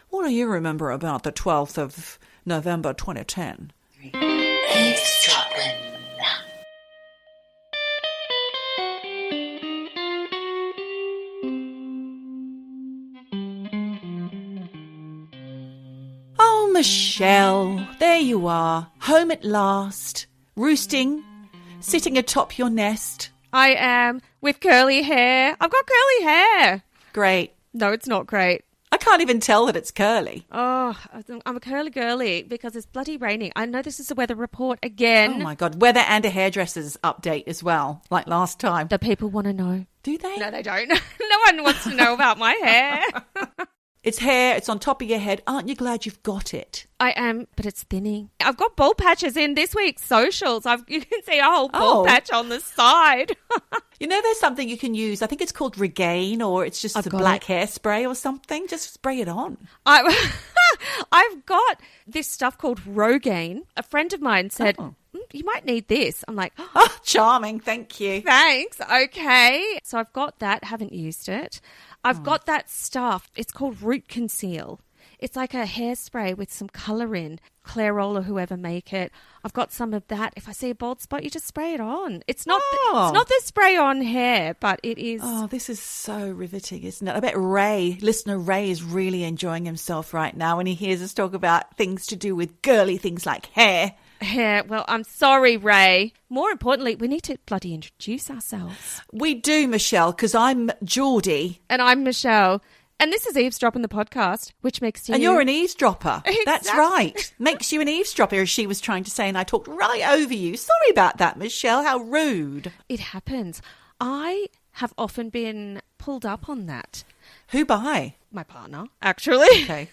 What do you remember about the 12th of November 2010? Eavesdroppin. Oh, Michelle, there you are, home at last, roosting, sitting atop your nest. I am, with curly hair. I've got curly hair. Great. No, it's not great. I can't even tell that it's curly. Oh, I'm a curly girly because it's bloody raining. I know this is a weather report again. Oh, my God. Weather and a hairdresser's update as well, like last time. The people want to know. Do they? No, they don't. No one wants to know about my hair. It's hair. It's on top of your head. Aren't you glad you've got it? I am, but it's thinning. I've got bald patches in this week's socials. You can see a whole bald patch on the side. You know, there's something you can use. I think it's called Regain, or it's just the black hairspray or something. Just spray it on. I've got this stuff called Rogaine. A friend of mine said, you might need this. I'm like, oh, charming. Thank you. Thanks. Okay. So I've got that. Haven't used it. I've got that stuff. It's called Root Conceal. It's like a hairspray with some colour in. Clairol or whoever make it. I've got some of that. If I see a bald spot, you just spray it on. It's not the spray on hair, but it is. Oh, this is so riveting, isn't it? I bet listener Ray is really enjoying himself right now when he hears us talk about things to do with girly things like hair. Hair. Well, I'm sorry, Ray. More importantly, we need to bloody introduce ourselves. We do, Michelle, because I'm Geordie. And I'm Michelle. And this is Eavesdroppin, the podcast, which makes you... And you're an eavesdropper. Exactly. That's right. Makes you an eavesdropper, as she was trying to say, and I talked right over you. Sorry about that, Michelle. How rude. It happens. I have often been pulled up on that. Who by? My partner, actually. Okay.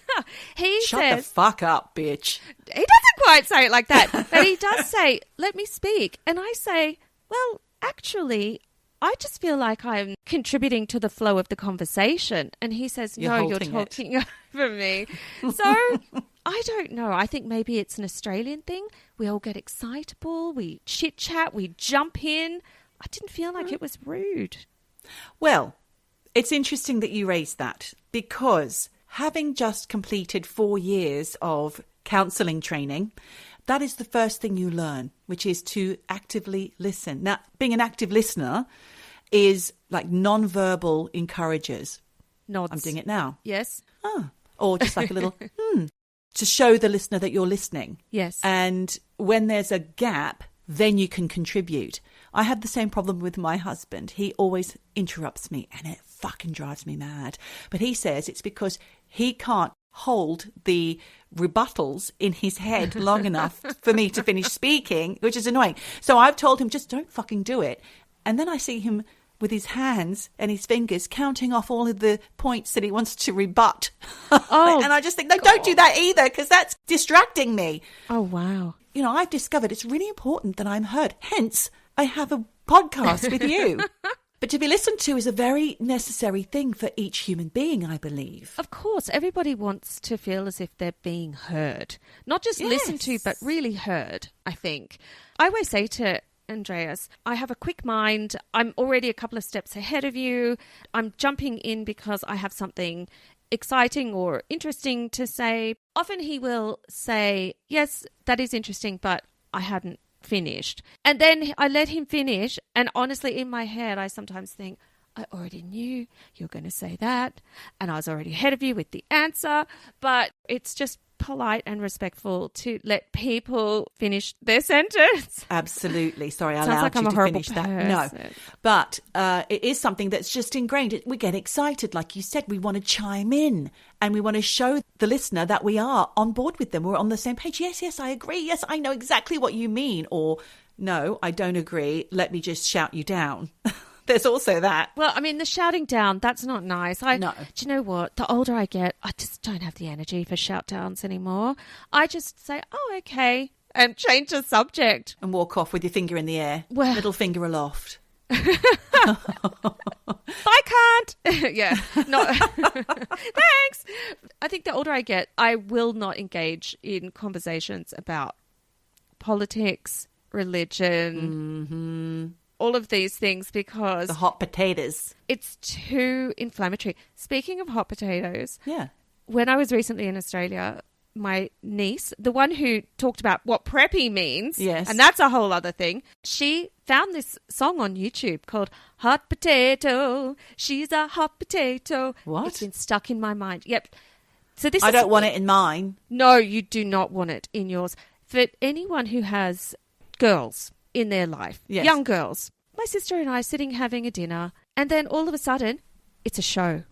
Shut the fuck up, bitch. He doesn't quite say it like that, but he does say, let me speak. And I say, well, actually... I just feel like I'm contributing to the flow of the conversation. And he says, no, you're talking over me. So I don't know. I think maybe it's an Australian thing. We all get excitable. We chit chat. We jump in. I didn't feel like it was rude. Well, it's interesting that you raised that because having just completed 4 years of counselling training, that is the first thing you learn, which is to actively listen. Now, being an active listener is like non-verbal encouragers. Nods. I'm doing it now. Yes. Or just like a little to show the listener that you're listening. Yes. And when there's a gap, then you can contribute. I have the same problem with my husband. He always interrupts me and it fucking drives me mad. But he says it's because he can't hold the rebuttals in his head long enough for me to finish speaking, which is annoying. So I've told him, just don't fucking do it. And then I see him with his hands and his fingers counting off all of the points that he wants to rebut. And I just think, no, don't do that either, because that's distracting me. Oh, wow. You know, I've discovered it's really important that I'm heard. Hence, I have a podcast with you. But to be listened to is a very necessary thing for each human being, I believe. Of course, everybody wants to feel as if they're being heard. Not just listened to, but really heard, I think. I always say to Andreas, I have a quick mind. I'm already a couple of steps ahead of you. I'm jumping in because I have something exciting or interesting to say. Often he will say, yes, that is interesting, but I hadn't finished. And then I let him finish. And honestly, in my head, I sometimes think, I already knew you were going to say that. And I was already ahead of you with the answer. But it's just polite and respectful to let people finish their sentence. Absolutely. Sorry, I Sounds allowed like you I'm a to horrible finish that. person. No, but it is something that's just ingrained. We get excited, like you said. We want to chime in and we want to show the listener that we are on board with them. We're on the same page. Yes, I agree. Yes, I know exactly what you mean. Or no, I don't agree. Let me just shout you down. There's also that. Well, I mean, the shouting down, that's not nice. No. Do you know what? The older I get, I just don't have the energy for shout downs anymore. I just say, oh, okay, and change the subject. And walk off with your finger in the air, middle finger aloft. I can't. Yeah. No. Thanks. I think the older I get, I will not engage in conversations about politics, religion, all of these things, because the hot potatoes. It's too inflammatory. Speaking of hot potatoes, yeah, when I was recently in Australia, my niece, the one who talked about what preppy means, yes, and that's a whole other thing, she found this song on YouTube called Hot Potato. She's a hot potato. What? It's been stuck in my mind. Yep. So I don't want it in mine. No, you do not want it in yours. For anyone who has girls in their life, yes, young girls, my sister and I sitting having a dinner, and then all of a sudden, it's a show.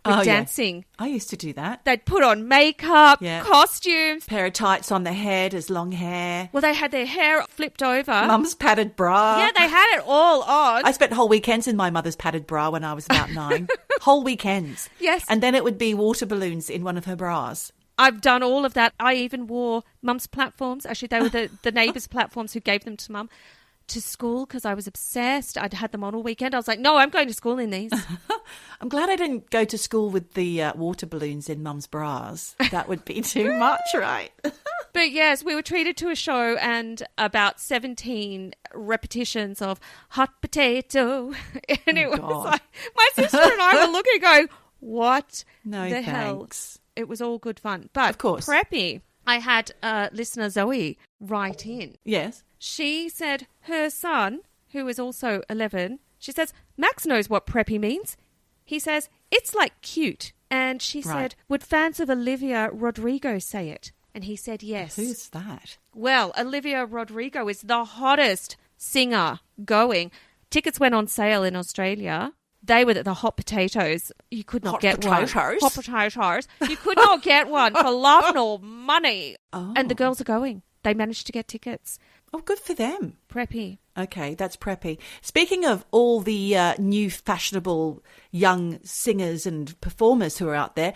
We're dancing. Yeah. I used to do that. They'd put on makeup, yeah, costumes. Pair of tights on their head as long hair. Well, they had their hair flipped over. Mum's padded bra. Yeah, they had it all on. I spent whole weekends in my mother's padded bra when I was about 9. Whole weekends. Yes. And then it would be water balloons in one of her bras. I've done all of that. I even wore Mum's platforms. Actually, they were the neighbours' platforms who gave them to Mum. To school because I was obsessed. I'd had them on all weekend. I was like, no, I'm going to school in these. I'm glad I didn't go to school with the water balloons in Mum's bras. That would be too much, right? But yes, we were treated to a show and about 17 repetitions of hot potato. And it was like, my sister and I were looking going, what no, the thanks. hell? It was all good fun. But of course, preppy. I had listener Zoe write in. Yes. She said her son, who is also 11, she says, Max knows what preppy means. He says, it's like cute. And she said, would fans of Olivia Rodrigo say it? And he said, yes. Who's that? Well, Olivia Rodrigo is the hottest singer going. Tickets went on sale in Australia. They were the hot potatoes. You could not get one. Hot potatoes. You could not get one for love nor money. Oh. And the girls are going. They managed to get tickets. Oh, good for them. Preppy. Okay, that's preppy. Speaking of all the new fashionable young singers and performers who are out there,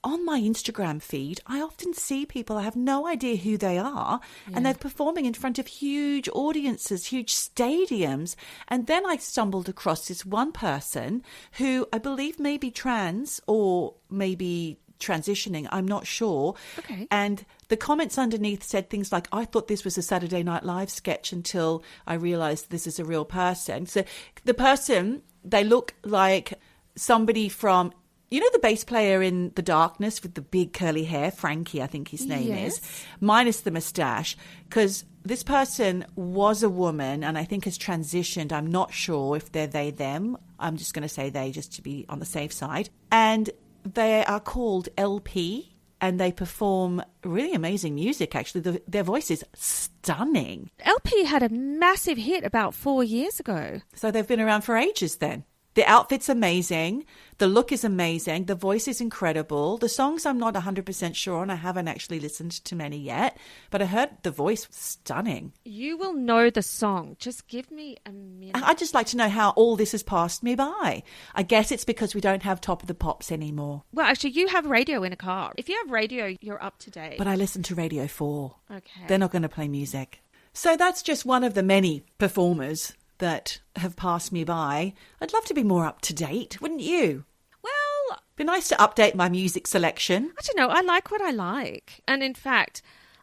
on my Instagram feed, I often see people, I have no idea who they are, and they're performing in front of huge audiences, huge stadiums. And then I stumbled across this one person who I believe may be trans or maybe transitioning, I'm not sure. Okay. And the comments underneath said things like, I thought this was a Saturday Night Live sketch until I realized this is a real person. So the person, they look like somebody from, you know, the bass player in The Darkness with the big curly hair, Frankie, I think his name is, minus the moustache, because this person was a woman and I think has transitioned. I'm not sure if they're they, them. I'm just going to say they just to be on the safe side. And they are called LP and they perform really amazing music, actually. Their voice is stunning. LP had a massive hit about 4 years ago. So they've been around for ages then. The outfit's amazing. The look is amazing. The voice is incredible. The songs I'm not 100% sure on. I haven't actually listened to many yet, but I heard the voice stunning. You will know the song. Just give me a minute. I'd just like to know how all this has passed me by. I guess it's because we don't have Top of the Pops anymore. Well, actually, you have radio in a car. If you have radio, you're up to date. But I listen to Radio 4. Okay. They're not going to play music. So that's just one of the many performers that have passed me by. I'd love to be more up to date, wouldn't you? Well, be nice to update my music selection. I don't know. I like what I like. And in fact,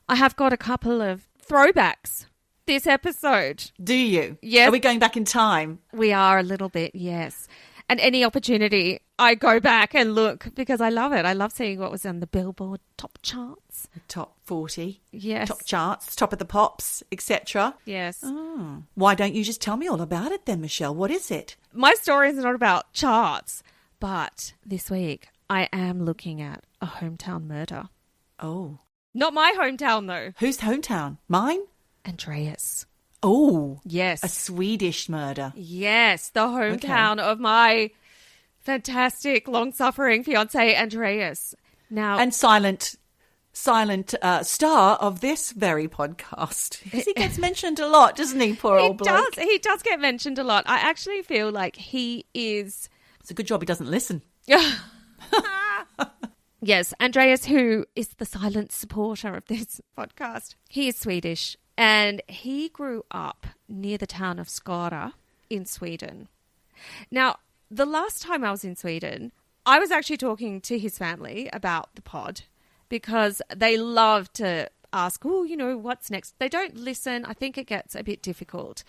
I have got a couple of throwbacks this episode. Do you? Yes. Are we going back in time? We are a little bit, yes. And any opportunity, I go back and look because I love it. I love seeing what was on the Billboard top charts. Top 40. Yes. Top charts, Top of the Pops, etc. Yes. Oh. Why don't you just tell me all about it then, Michelle? What is it? My story is not about charts, but this week I am looking at a hometown murder. Oh. Not my hometown, though. Whose hometown? Mine? Andreas. Oh. Yes. A Swedish murder. Yes, the hometown of my fantastic, long-suffering fiancé, Andreas. Now, and silent star of this very podcast. He gets mentioned a lot, doesn't he, poor old bloke? He does get mentioned a lot. I actually feel like he is... It's a good job he doesn't listen. Yes, Andreas, who is the silent supporter of this podcast. He is Swedish and he grew up near the town of Skara in Sweden. Now, the last time I was in Sweden, I was actually talking to his family about the pod because they love to ask, oh, you know, what's next? They don't listen. I think it gets a bit difficult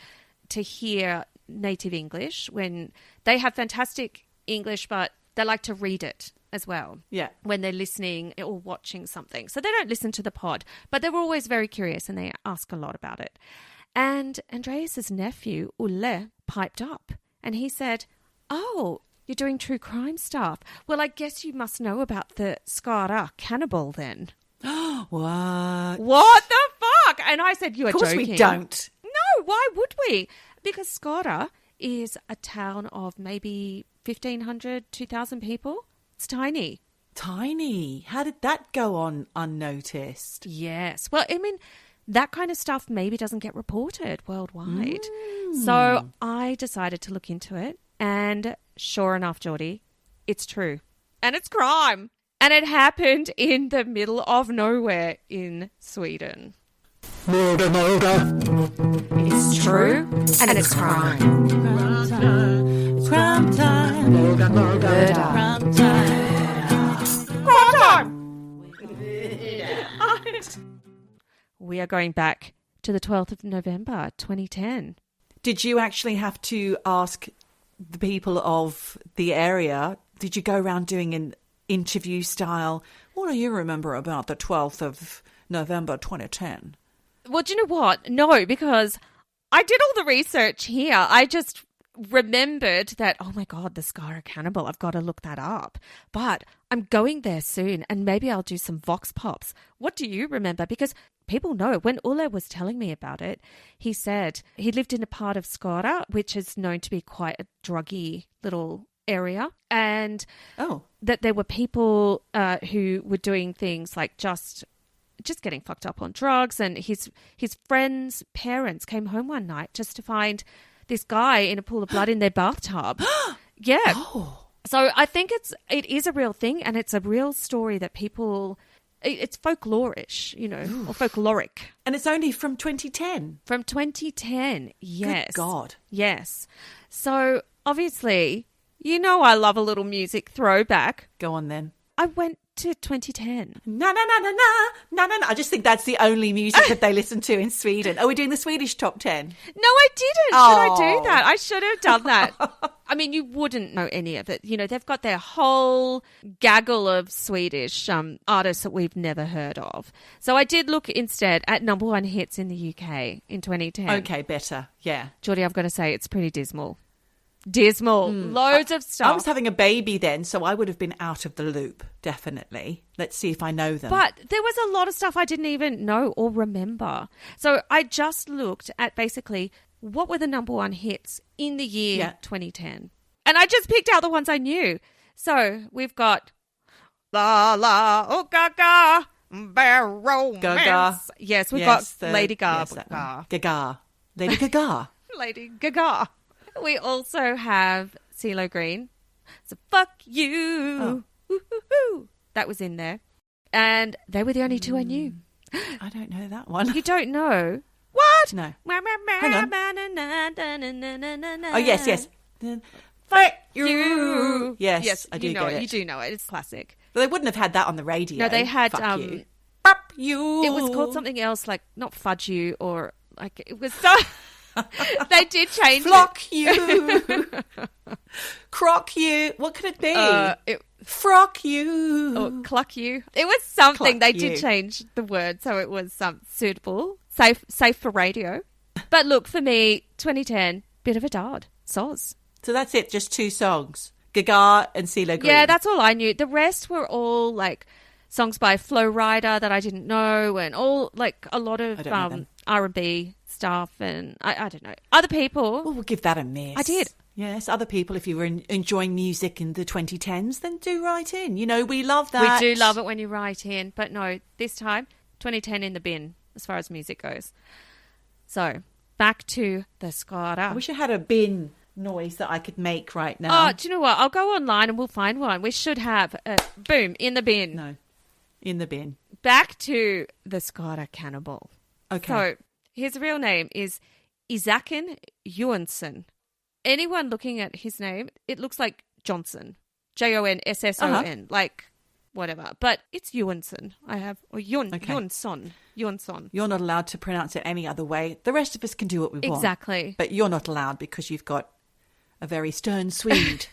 to hear native English when they have fantastic English, but they like to read it as well. Yeah. When they're listening or watching something. So they don't listen to the pod, but they're always very curious and they ask a lot about it. And Andreas's nephew, Ulle, piped up and he said, "Oh, you're doing true crime stuff. Well, I guess you must know about the Skara Cannibal then." What? What the fuck? And I said, "You are joking." Of course we don't. No, why would we? Because Skara is a town of maybe 1,500, 2,000 people. It's tiny. Tiny. How did that go on unnoticed? Yes. Well, I mean, that kind of stuff maybe doesn't get reported worldwide. So I decided to look into it. And sure enough, Geordie, it's true. And it's crime. And it happened in the middle of nowhere in Sweden. Murder, murder. It's true. And it's crime. Crime time. It's crime time. Murder, murder. Crime time. We are going back to the 12th of November, 2010. Did you actually have to ask the people of the area? Did you go around doing an interview style? What do you remember about the 12th of November 2010? Well, do you know what? No, because I did all the research here. I just remembered that, oh my God, the Skara Cannibal. I've got to look that up. But I'm going there soon and maybe I'll do some vox pops. What do you remember? Because people know. When Ulle was telling me about it, he said he lived in a part of Skara, which is known to be quite a druggy little area. And that there were people who were doing things like just getting fucked up on drugs. And his friends' parents came home one night just to find this guy in a pool of blood in their bathtub. Yeah. Oh. So I think it is a real thing and it's a real story that people, it's folklorish, you know, or folkloric. And it's only from 2010. From 2010, yes. Good God. Yes. So obviously, you know I love a little music throwback. Go on then. I went to 2010. Na na na na na na na na. I just think that's the only music that they listen to in Sweden. Are we doing the Swedish top 10? No, I didn't. Oh. Should I do that? I should have done that. I mean, you wouldn't know any of it. You know, they've got their whole gaggle of Swedish artists that we've never heard of. So I did look instead at number one hits in the UK in 2010. Okay, better. Yeah. Geordie, I've got to say, it's pretty dismal. Loads of stuff. I was having a baby then, so I would have been out of the loop, definitely. Let's see if I know them. But there was a lot of stuff I didn't even know or remember. So I just looked at basically what were the number one hits in the year 2010. And I just picked out the ones I knew. So we've got La La Oh Gaga Bear Romance. Gaga. Yes, we've got Lady Gaga. Yes, Gaga. Lady Gaga. Lady Gaga. We also have CeeLo Green. So fuck you. Oh. Woo-hoo-hoo. That was in there. And they were the only two I knew. I don't know that one. You don't know? What? No. Hang on. Oh, yes. Fuck you. Yes, I do you know get it. You do know it. It's classic. But they wouldn't have had that on the radio. No, they had... Fuck you. Fuck you. It was called something else, like not fudge you or... like it was so... They did change Flock you. Crock you. What could it be? Frock you. Or cluck you. It was something. Cluck they you. did change the word so it was suitable, safe for radio. But look, for me, 2010, bit of a dud. Soz. So that's it, just two songs. Gaga and CeeLo Green. Yeah, that's all I knew. The rest were all like songs by Flo Rida that I didn't know and all like a lot of R&B stuff and I don't know. Other people. Well, we'll give that a miss. I did. Yes, other people, if you were enjoying music in the 2010s, then do write in. You know, we love that. We do love it when you write in. But no, this time, 2010 in the bin as far as music goes. So, back to the Skara. I wish I had a bin noise that I could make right now. Oh, do you know what? I'll go online and we'll find one. We should have a boom, in the bin. No, in the bin. Back to the Skara Cannibal. Okay. So, his real name is Isakin Jonsson. Anyone looking at his name, it looks like Johnson. Jonsson, like whatever. But it's Jonsson. Jonsson. You're not allowed to pronounce it any other way. The rest of us can do what we want. Exactly. But you're not allowed because you've got a very stern Swede.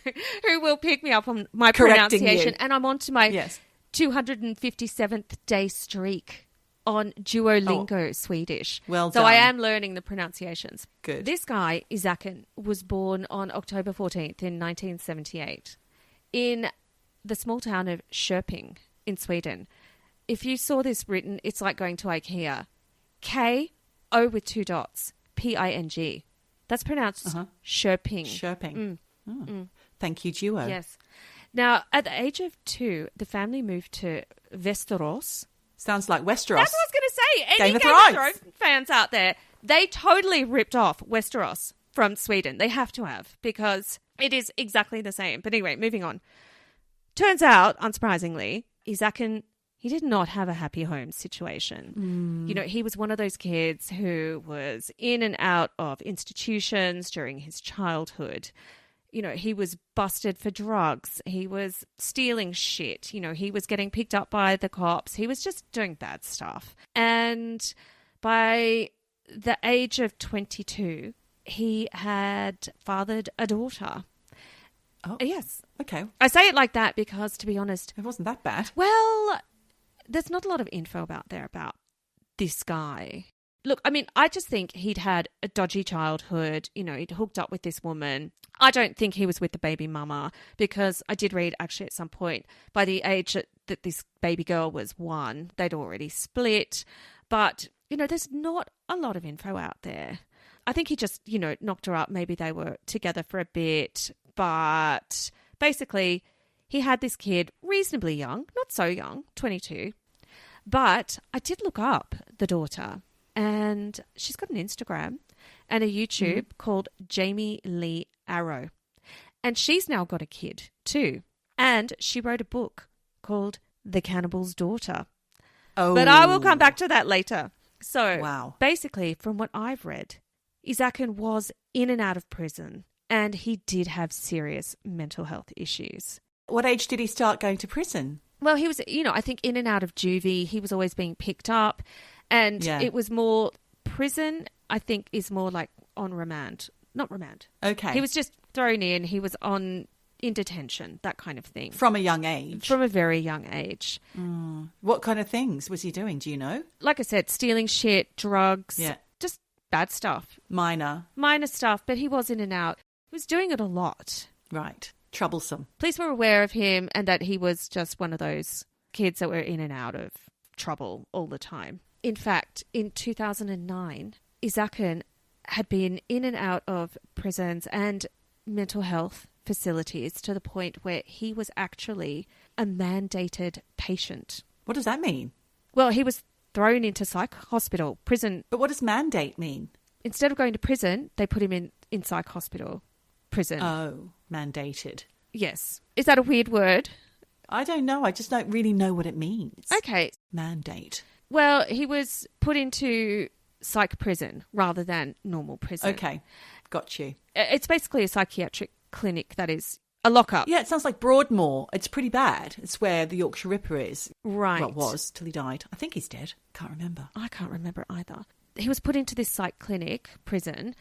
Who will pick me up on my Correcting pronunciation. you. And I'm on to my Yes. 257th day streak on Duolingo Swedish. Well So I done. am learning the pronunciations. Good. This guy, Isakin, was born on October 14th in 1978 in the small town of Köping in Sweden. If you saw this written, it's like going to IKEA. K-O with 2 dots, P-I-N-G. That's pronounced Köping. Chirping. Thank you, Duo. Yes. Now, at the age of 2, the family moved to Västerås. Sounds like Westeros. That's what I was going to say. Any Game of Game of Thrones. Thrones fans out there, they totally ripped off Westeros from Sweden. They have to have, because it is exactly the same. But anyway, moving on. Turns out, unsurprisingly, Isakin, he did not have a happy home situation. You know, he was one of those kids who was in and out of institutions during his childhood. You know, he was busted for drugs. He was stealing shit. You know, he was getting picked up by the cops. He was just doing bad stuff. And by the age of 22, he had fathered a daughter. Oh, Yes. okay. I say it like that because, to be honest, It wasn't that bad. well, there's not a lot of info about this guy. Look, I mean, I just think he'd had a dodgy childhood. You know, he'd hooked up with this woman. I don't think he was with the baby mama, because I did read actually at some point by the age that this baby girl was 1, they'd already split. But, you know, there's not a lot of info out there. I think he just, you know, knocked her up. Maybe they were together for a bit. But basically, he had this kid reasonably young, not so young, 22. But I did look up the daughter, and she's got an Instagram and a YouTube called Jamie Lee Arrow. And she's now got a kid too. And she wrote a book called The Cannibal's Daughter. Oh. But I will come back to that later. So Wow. basically, from what I've read, Isakin was in and out of prison, and he did have serious mental health issues. What age did he start going to prison? Well, he was, you know, I think in and out of juvie. He was always being picked up. And Yeah. it was more prison, I think, is more like on remand. Not remand. Okay. He was just thrown in. He was in detention, that kind of thing. From a young age. From a very young age. What kind of things was he doing? Do you know? Like I said, stealing shit, drugs, Yeah. just bad stuff. Minor. Minor stuff, but he was in and out. He was doing it a lot. Right. Troublesome. Police were aware of him and that he was just one of those kids that were in and out of trouble all the time. In fact, in 2009, Isakin had been in and out of prisons and mental health facilities to the point where he was actually a mandated patient. What does that mean? Well, he was thrown into psych hospital, prison. But what does mandate mean? Instead of going to prison, they put him in psych hospital, prison. Oh, mandated. Yes. Is that a weird word? I don't know. I just don't really know what it means. Okay. Mandate. Well, he was put into psych prison rather than normal prison. Okay. Got you. It's basically a psychiatric clinic that is a lockup. Yeah, it sounds like Broadmoor. It's pretty bad. It's where the Yorkshire Ripper is. Right. Well, was till he died. I think he's dead. Can't remember. I can't remember either. He was put into this psych clinic, prison,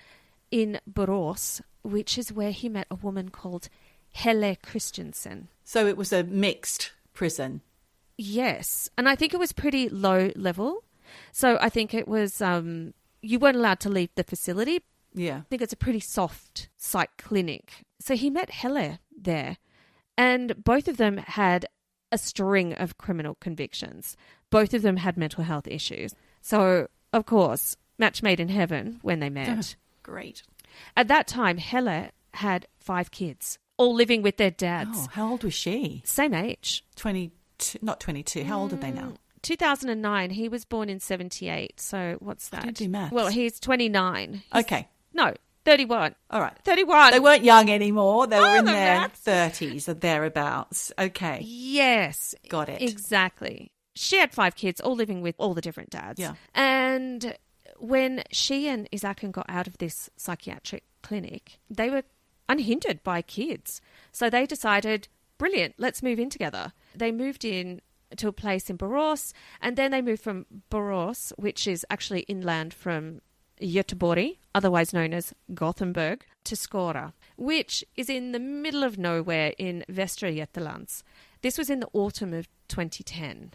in Borås, which is where he met a woman called Helle Christensen. So it was a mixed prison. Yes. And I think it was pretty low level. So I think it was, you weren't allowed to leave the facility. Yeah. I think it's a pretty soft psych clinic. So he met Helle there, and both of them had a string of criminal convictions. Both of them had mental health issues. So, of course, match made in heaven when they met. Great. At that time, Helle had 5 kids, all living with their dads. Oh, how old was she? Same age. 22, not 22. How old are they now? 2009. He was born in 78. So what's that? don't do maths. Well, he's 29. Okay. No, 31. All right. 31. They weren't young anymore. They were in the their maths. 30s or thereabouts. Okay. Yes. Got it. Exactly. She had 5 kids, all living with all the different dads. Yeah. And when she and Isakin got out of this psychiatric clinic, they were unhindered by kids. So they decided, brilliant, let's move in together. They moved in to a place in Borås, and then they moved from Borås, which is actually inland from Göteborg, otherwise known as Gothenburg, to Skara, which is in the middle of nowhere in Västra Götaland. This was in the autumn of 2010.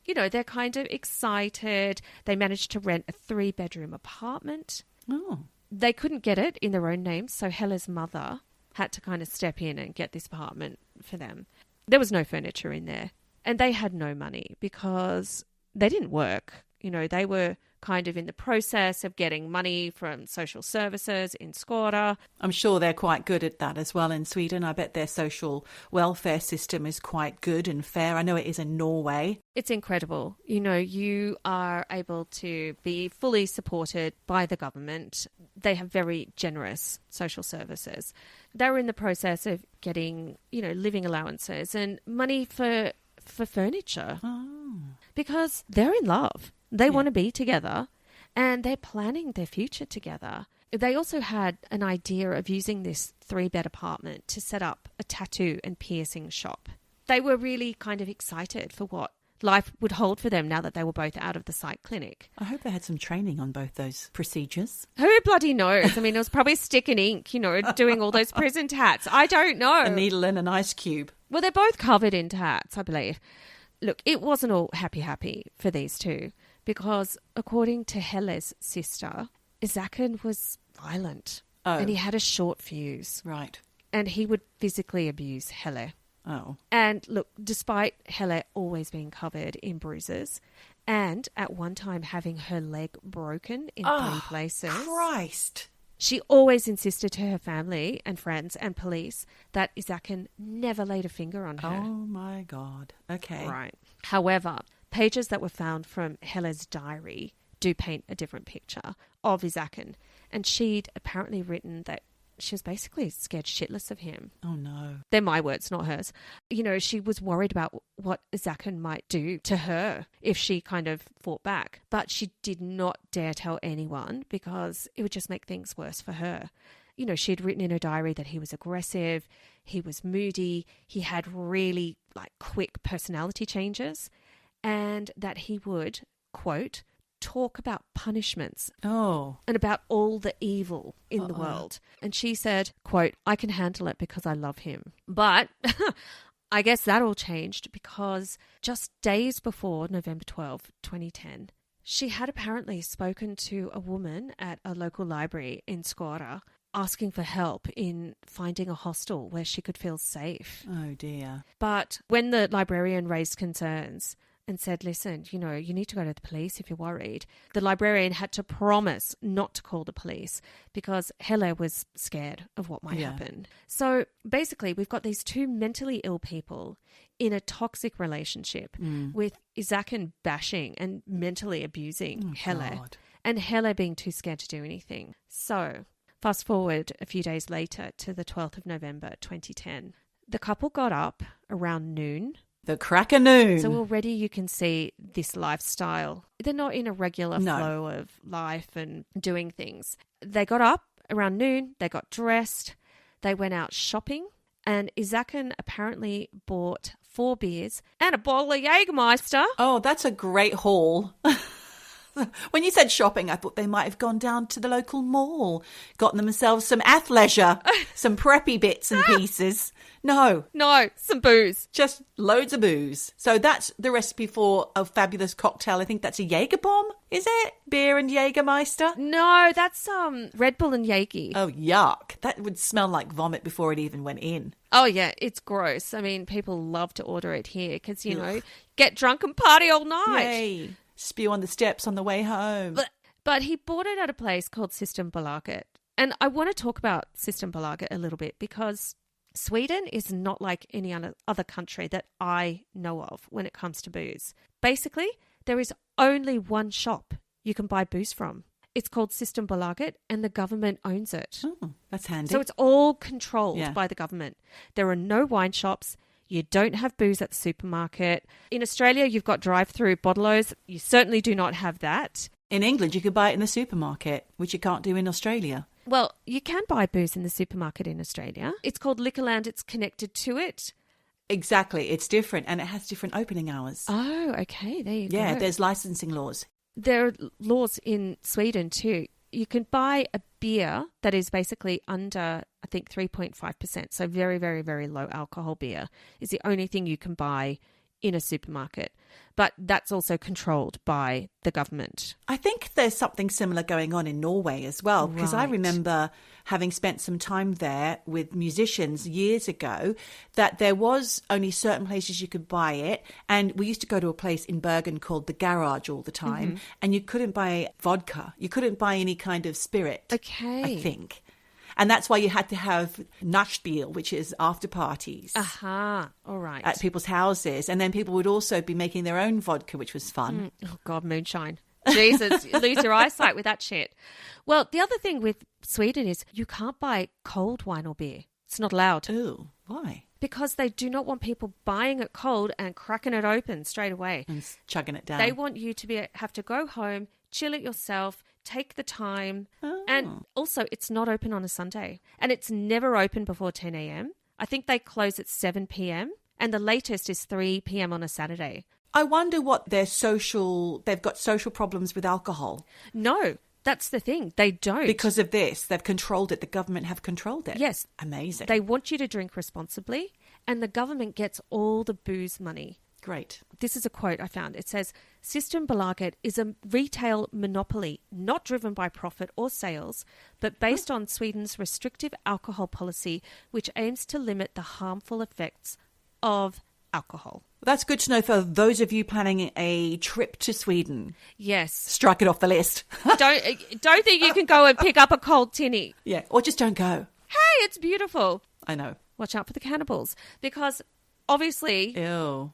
You know, they're kind of excited. They managed to rent a 3-bedroom apartment. Oh. They couldn't get it in their own names, so Helle's mother had to kind of step in and get this apartment for them. There was no furniture in there, and they had no money because they didn't work. You know, they were kind of in the process of getting money from social services in Skara. I'm sure they're quite good at that as well in Sweden. I bet their social welfare system is quite good and fair. I know it is in Norway. It's incredible. You know, you are able to be fully supported by the government. They have very generous social services. They were in the process of getting, you know, living allowances and money for furniture. Oh. Because they're in love. They want to be together and they're planning their future together. They also had an idea of using this 3-bed apartment to set up a tattoo and piercing shop. They were really kind of excited for what life would hold for them now that they were both out of the psych clinic. I hope they had some training on both those procedures. Who bloody knows? I mean, it was probably stick and ink, you know, doing all those prison tats. I don't know. A needle and an ice cube. Well, they're both covered in tats, I believe. Look, it wasn't all happy for these two because according to Helle's sister, Isakin was violent and he had a short fuse. Right. And he would physically abuse Helle. Oh. And look, despite Helle always being covered in bruises and at one time having her leg broken in 3 places. Christ. She always insisted to her family and friends and police that Isakin never laid a finger on her. Oh, my God. Okay. Right. However, pages that were found from Helle's diary do paint a different picture of Isakin. And she'd apparently written that she was basically scared shitless of him. Oh, no. They're my words, not hers. You know, she was worried about what Isakin might do to her if she kind of fought back. But she did not dare tell anyone because it would just make things worse for her. You know, she had written in her diary that he was aggressive, he was moody, he had really quick personality changes, and that he would, quote, talk about punishments and about all the evil in the world. And she said, quote, I can handle it because I love him. But I guess that all changed because just days before November 12, 2010, she had apparently spoken to a woman at a local library in Skara asking for help in finding a hostel where she could feel safe. Oh, dear. But when the librarian raised concerns and said, listen, you know, you need to go to the police if you're worried, the librarian had to promise not to call the police because Helle was scared of what might happen. So basically, we've got these 2 mentally ill people in a toxic relationship with Isakin bashing and mentally abusing Helle God. and Helle being too scared to do anything. So fast forward a few days later to the 12th of November, 2010. The couple got up around noon. The crack of noon. So already you can see this lifestyle. They're not in a regular flow of life and doing things. They got up around noon. They got dressed. They went out shopping. And Isakin apparently bought 4 beers and a bottle of Jägermeister. Oh, that's a great haul. When you said shopping, I thought they might have gone down to the local mall, gotten themselves some athleisure, some preppy bits and pieces. No, some booze. just loads of booze. So that's the recipe for a fabulous cocktail. I think that's a Jaeger bomb, is it? Beer and Jägermeister? No, that's Red Bull and Jaeger. Oh, yuck. That would smell like vomit before it even went in. Oh, yeah, it's gross. I mean, people love to order it here because, you know, get drunk and party all night. Yay. Spew on the steps on the way home. But he bought it at a place called Systembolaget. And I want to talk about Systembolaget a little bit because Sweden is not like any other country that I know of when it comes to booze. Basically, there is only one shop you can buy booze from. It's called Systembolaget and the government owns it. Oh, that's handy. So it's all controlled by the government. There are no wine shops. You don't have booze at the supermarket. In Australia, you've got drive-through bottle-os. You certainly do not have that. In England, you could buy it in the supermarket, which you can't do in Australia. Well, you can buy booze in the supermarket in Australia. It's called Liquorland. It's connected to it. Exactly. It's different and it has different opening hours. Oh, okay. There you go. Yeah, there's licensing laws. There are laws in Sweden too. you can buy a beer that is basically under, I think, 3.5%. So very, very, very low alcohol beer is the only thing you can buy in a supermarket. But that's also controlled by the government. I think there's something similar going on in Norway as well, because I Right. remember having spent some time there with musicians years ago, that there was only certain places you could buy it. And we used to go to a place in Bergen called the Garage all the time, and you couldn't buy vodka. You couldn't buy any kind of spirit, Okay. I think. And that's why you had to have Nachspiel, which is after parties Aha. All right. at people's houses. And then people would also be making their own vodka, which was fun. Oh, God, moonshine. Jesus, you lose your eyesight with that shit. Well, the other thing with Sweden is you can't buy cold wine or beer. It's not allowed. Ooh, why? Because they do not want people buying it cold and cracking it open straight away. And chugging it down. They want you to have to go home, chill it yourself, take the time. And also, it's not open on a Sunday. And it's never open before 10 a.m. I think they close at 7 p.m. And the latest is 3 p.m. on a Saturday. I wonder what they've got social problems with alcohol. No, that's the thing. They don't. Because of this, they've controlled it. The government have controlled it. Yes. Amazing. They want you to drink responsibly, and the government gets all the booze money. Great. This is a quote I found. It says, Systembolaget is a retail monopoly not driven by profit or sales, but based on Sweden's restrictive alcohol policy, which aims to limit the harmful effects of alcohol. That's good to know for those of you planning a trip to Sweden. Yes. Strike it off the list. Don't think you can go and pick up a cold tinny. Yeah, or just don't go. Hey, it's beautiful. I know. Watch out for the cannibals. Because obviously, Ew.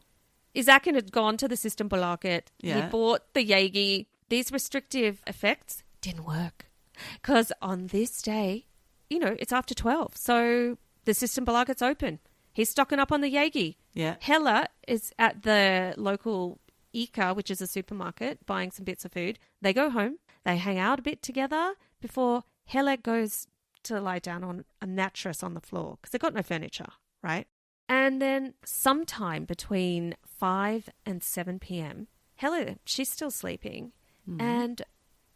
Isakin had gone to the Systembolaget. Yeah. He bought the Jägi. These restrictive effects didn't work. Because on this day, it's after 12. So the Systembolaget's open. He's stocking up on the Jägi. Yeah. Helle is at the local Ica, which is a supermarket, buying some bits of food. They go home. They hang out a bit together before Helle goes to lie down on a mattress on the floor because they've got no furniture, right? And then sometime between 5 and 7 p.m., Helle, she's still sleeping. And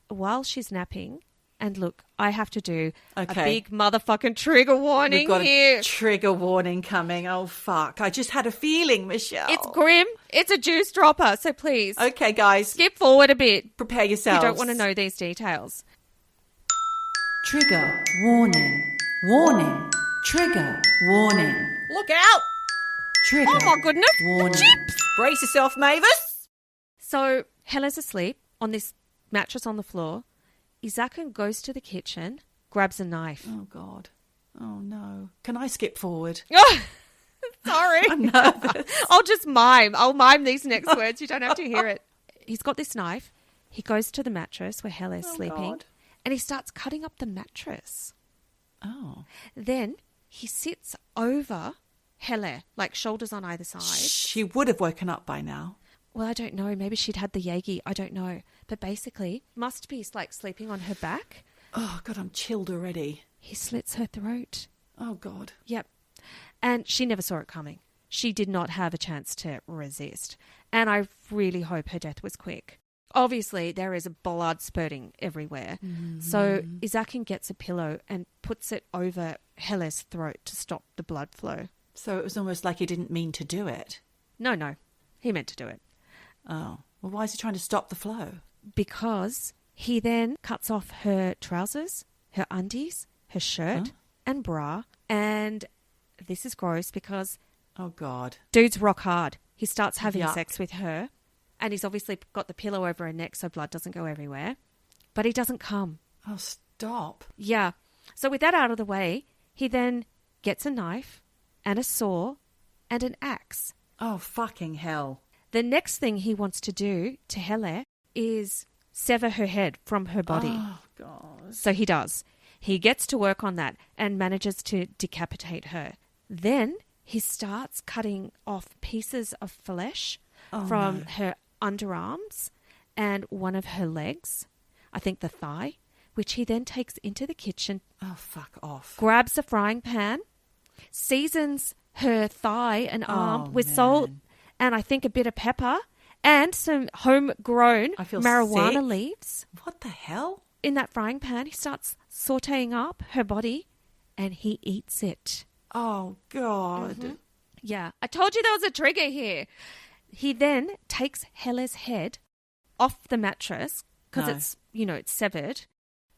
while she's napping, and look, I have to do a big motherfucking trigger warning We've got here. a trigger warning coming. Oh, fuck. I just had a feeling, Michelle. It's grim. It's a juice dropper. So please, Okay, guys. skip forward a bit. Prepare yourselves. You don't want to know these details. Trigger warning. Warning. Trigger warning. Look out. Trigger Oh, my goodness. warning. Chips. Brace yourself, Mavis. So Helle's asleep on this mattress on the floor. Isakin goes to the kitchen, grabs a knife. Oh, God. Oh, no. Can I skip forward? Oh, sorry. I'm nervous. I'll just mime. I'll mime these next words. You don't have to hear it. He's got this knife. He goes to the mattress where Helle is sleeping. God. And he starts cutting up the mattress. Oh. Then he sits over Helle, like shoulders on either side. She would have woken up by now. Well, I don't know. Maybe she'd had the Jägi. I don't know. But basically, must be like sleeping on her back. Oh, God, I'm chilled already. He slits her throat. Oh, God. Yep. And she never saw it coming. She did not have a chance to resist. And I really hope her death was quick. Obviously, there is blood spurting everywhere. So Isakin gets a pillow and puts it over Helle's throat to stop the blood flow. So it was almost like he didn't mean to do it. No. He meant to do it. Oh. Well, why is he trying to stop the flow? Because he then cuts off her trousers, her undies, her shirt and bra. And this is gross because Oh, God. dude's rock hard. He starts having Yuck. sex with her. And he's obviously got the pillow over her neck so blood doesn't go everywhere. But he doesn't come. Oh, stop. Yeah. So with that out of the way, he then gets a knife and a saw and an axe. Oh, fucking hell. The next thing he wants to do to Helle is sever her head from her body. Oh, God. So he does. He gets to work on that and manages to decapitate her. Then he starts cutting off pieces of flesh from her underarms and one of her legs, I think the thigh, which he then takes into the kitchen, Oh, fuck off. grabs a frying pan, seasons her thigh and arm Oh, with salt man. and I think a bit of pepper and some homegrown I feel marijuana sick. leaves. What the hell? in that frying pan, he starts sauteing up her body and he eats it. Oh, God. Mm-hmm. Yeah. I told you there was a trigger here. He then takes Helle's head off the mattress because it's, it's severed.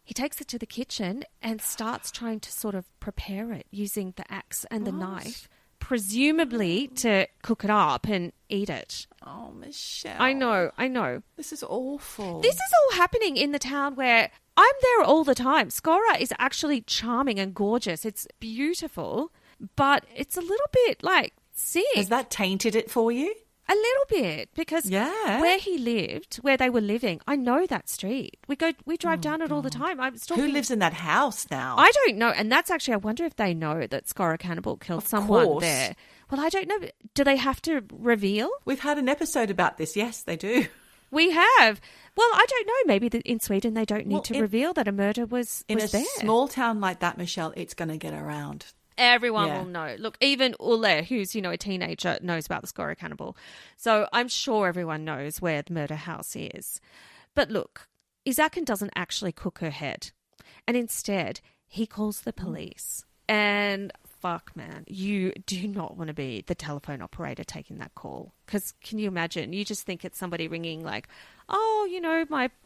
He takes it to the kitchen and starts trying to sort of prepare it using the axe and the knife, presumably to cook it up and eat it. Oh, Michelle. I know. This is awful. This is all happening in the town where I'm there all the time. Skara is actually charming and gorgeous. It's beautiful, but it's a little bit like sick. Has that tainted it for you? A little bit, because where he lived, where they were living, I know that street. We drive down it all the time. Who lives in that house now? I don't know. And that's actually, I wonder if they know that Skara Cannibal killed someone there. Well, I don't know. Do they have to reveal? We've had an episode about this. Yes, they do. We have. Well, I don't know. Maybe in Sweden they don't need to reveal that a murder was there. In a small town like that, Michelle, it's going to get around. Everyone will know. Look, even Ulle, who's, a teenager, knows about the Skara Cannibal. So I'm sure everyone knows where the murder house is. But look, Isakin doesn't actually cook her head. And instead, he calls the police. And fuck, man, you do not want to be the telephone operator taking that call. Because can you imagine? You just think it's somebody ringing like, oh,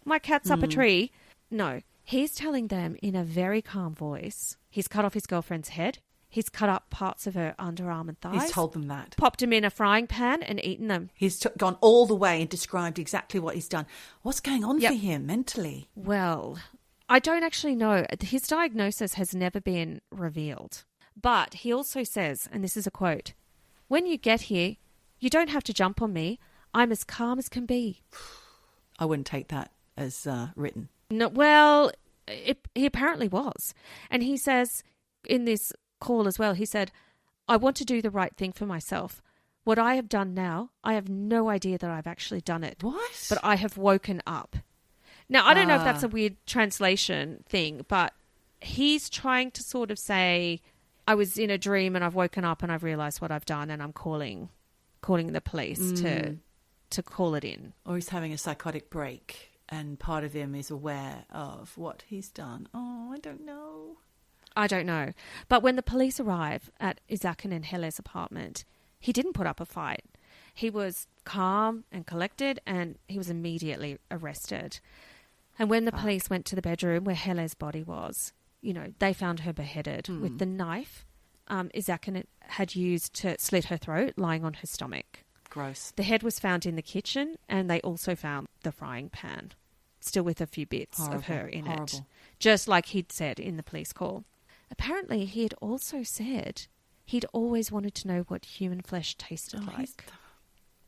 my cat's up a tree. No, he's telling them in a very calm voice. He's cut off his girlfriend's head. He's cut up parts of her underarm and thighs. He's told them that. Popped them in a frying pan and eaten them. He's gone all the way and described exactly what he's done. What's going on for him mentally? Well, I don't actually know. His diagnosis has never been revealed. But he also says, and this is a quote, "When you get here, you don't have to jump on me. I'm as calm as can be." I wouldn't take that as written. No, well, he apparently was. And he says in this call as well, he said, "I want to do the right thing for myself. What I have done now, I have no idea that I've actually done it. What? But I have woken up." Now, I don't know if that's a weird translation thing, but he's trying to sort of say, I was in a dream and I've woken up and I've realised what I've done and I'm calling the police to call it in. Or he's having a psychotic break and part of him is aware of what he's done. Oh, I don't know. But when the police arrive at Isakin and Helle's apartment, he didn't put up a fight. He was calm and collected and he was immediately arrested. And when the police went to the bedroom where Helle's body was, they found her beheaded with the knife Isakin had used to slit her throat, lying on her stomach. Gross. The head was found in the kitchen and they also found the frying pan, still with a few bits of her in it, just like he'd said in the police call. Apparently, he had also said he'd always wanted to know what human flesh tasted like.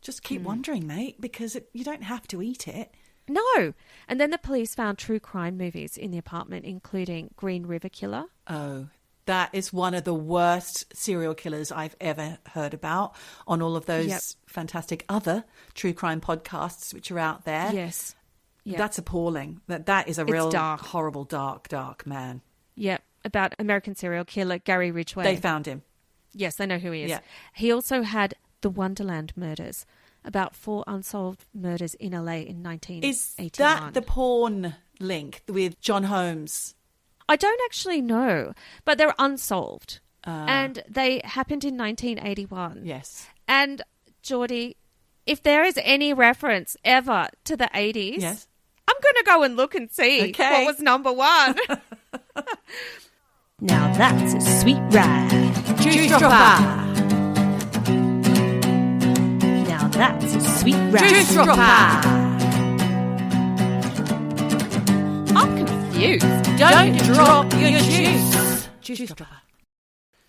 Just keep wondering, mate, because you don't have to eat it. No. And then the police found true crime movies in the apartment, including Green River Killer. Oh, that is one of the worst serial killers I've ever heard about on all of those fantastic other true crime podcasts which are out there. Yes. Yep. That's appalling. That is a real dark. Horrible, dark man. Yep. About American serial killer Gary Ridgway. They found him. Yes, they know who he is. Yeah. He also had the Wonderland murders, about 4 unsolved murders in LA in 1981. Is that the porn link with John Holmes? I don't actually know, but they're unsolved. And they happened in 1981. Yes. And, Geordie, if there is any reference ever to the 80s, yes, I'm going to go and look and see what was number one. Now that's a sweet ride. Juice dropper. Now that's a sweet ride. Juice dropper. I'm confused. Don't drop your juice. Juice dropper.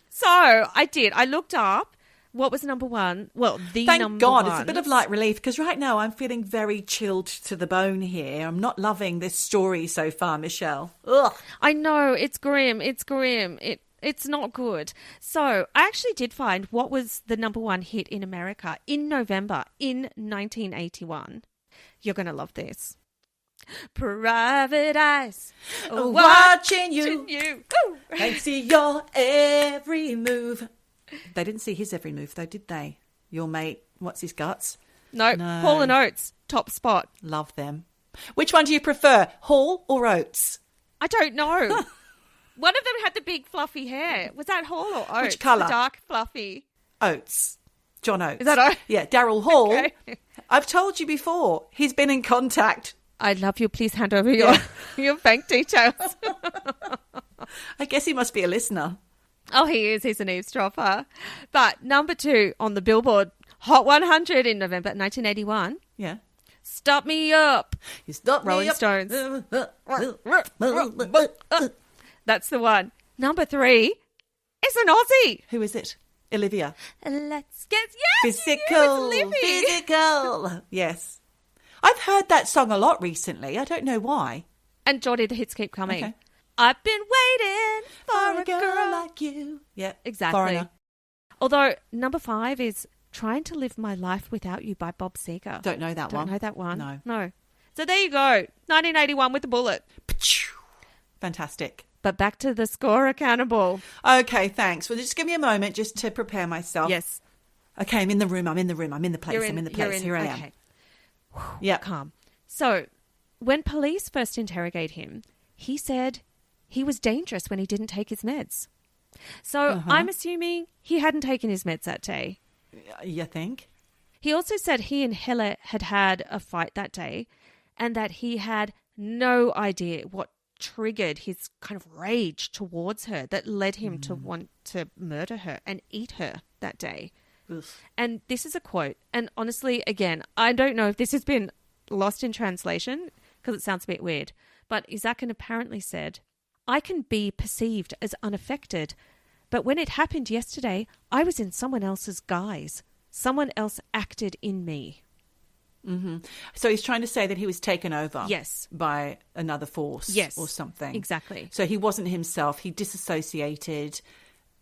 So I did. I looked up what was number one. Well, Thank number God, one. it's a bit of light relief because right now I'm feeling very chilled to the bone here. I'm not loving this story so far, Michelle. Ugh. I know, it's grim. It's grim. It's not good. So I actually did find what was the number one hit in America in November in 1981. You're going to love this. Private eyes watching you. Ooh. They see your every move. They didn't see his every move, though, did they? Your mate, what's his guts? No. Paul and Oates, top spot. Love them. Which one do you prefer, Hall or Oates? I don't know. One of them had the big fluffy hair. Was that Hall or Oates? Which colour? The dark fluffy. Oates. John Oates. Is that Oates? Yeah, Daryl Hall. Okay. I've told you before, he's been in contact. I'd love you. Please hand over your bank details. I guess he must be a listener. Oh, he is. He's an eavesdropper. But number 2 on the Billboard Hot 100 in November 1981. Yeah. Stop Me Up. You stop me Rolling up. Stones. That's the one. Number 3 is an Aussie. Who is it? Olivia. Let's get... Yes, Physical. you knew, it's Livy. Physical. Yes. I've heard that song a lot recently. I don't know why. And Geordie, the hits keep coming. Okay. I've been waiting for a girl like you. Yeah, Exactly. Foreigner. Although number 5 is Trying to Live My Life Without You by Bob Seger. Don't know that one. Don't know that one. No. So there you go. 1981 with the bullet. Fantastic. But back to the Skara Cannibal. Okay, thanks. Well, just give me a moment just to prepare myself. Yes. Okay, I'm in the room. I'm in the place. You're I'm in the place. Here I am. Okay. Yeah. Calm. So when police first interrogate him, he said he was dangerous when he didn't take his meds. So I'm assuming he hadn't taken his meds that day. You think? He also said he and Helle had had a fight that day and that he had no idea what triggered his kind of rage towards her that led him to want to murder her and eat her that day. Oof. And this is a quote. And honestly, again, I don't know if this has been lost in translation because it sounds a bit weird. But Isakin apparently said, I can be perceived as unaffected, but when it happened yesterday, I was in someone else's guise. Someone else acted in me. Mm-hmm. So he's trying to say that he was taken over Yes. by another force or something. Exactly. So he wasn't himself. He disassociated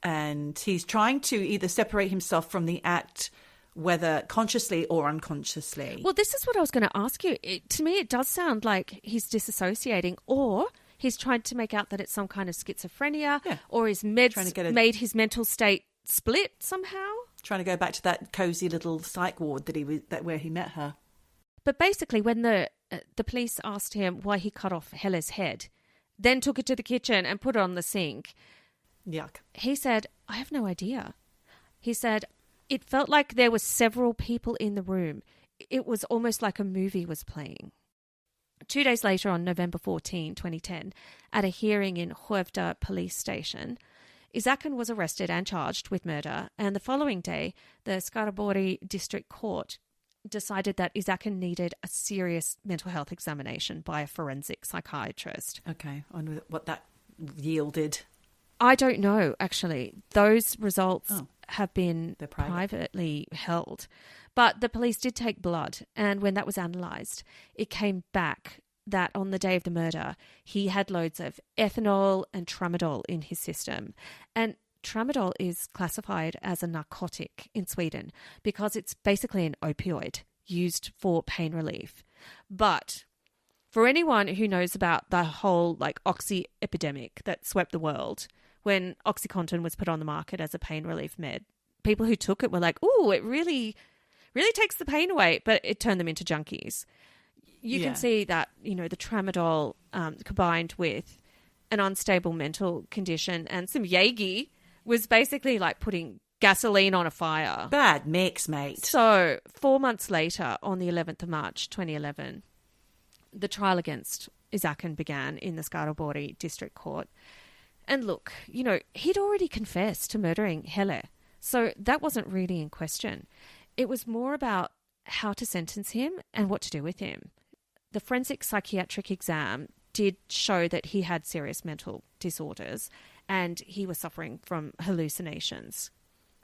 and he's trying to either separate himself from the act, whether consciously or unconsciously. Well, this is what I was going to ask you. To me, it does sound like he's disassociating or he's trying to make out that it's some kind of schizophrenia or his meds made his mental state split somehow. Trying to go back to that cozy little psych ward where he met her. But basically, when the police asked him why he cut off Helle's head, then took it to the kitchen and put it on the sink, yuck. He said, I have no idea. He said, it felt like there were several people in the room. It was almost like a movie was playing. 2 days later, on November 14, 2010, at a hearing in Hovda police station, Isakin was arrested and charged with murder, and the following day, the Skara District Court decided that Isakin needed a serious mental health examination by a forensic psychiatrist. Okay, I wonder what that yielded. I don't know, actually. Those results have been privately held. But the police did take blood, and when that was analysed, it came back that on the day of the murder, he had loads of ethanol and tramadol in his system. And tramadol is classified as a narcotic in Sweden because it's basically an opioid used for pain relief. But for anyone who knows about the whole oxy epidemic that swept the world, when OxyContin was put on the market as a pain relief med, people who took it were like, ooh, it really takes the pain away, but it turned them into junkies. You can see that, the tramadol combined with an unstable mental condition and some Jaeger was basically like putting gasoline on a fire. Bad mix, mate. So 4 months later, on the 11th of March, 2011, the trial against Isakin began in the Skara District Court. And look, he'd already confessed to murdering Helle, so that wasn't really in question. It was more about how to sentence him and what to do with him. The forensic psychiatric exam did show that he had serious mental disorders and he was suffering from hallucinations.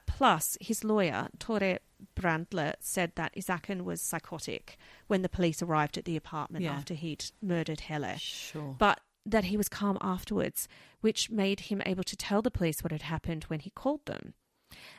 Plus, his lawyer, Tore Brandler, said that Isakin was psychotic when the police arrived at the apartment after he'd murdered Helle. Sure. But that he was calm afterwards, which made him able to tell the police what had happened when he called them.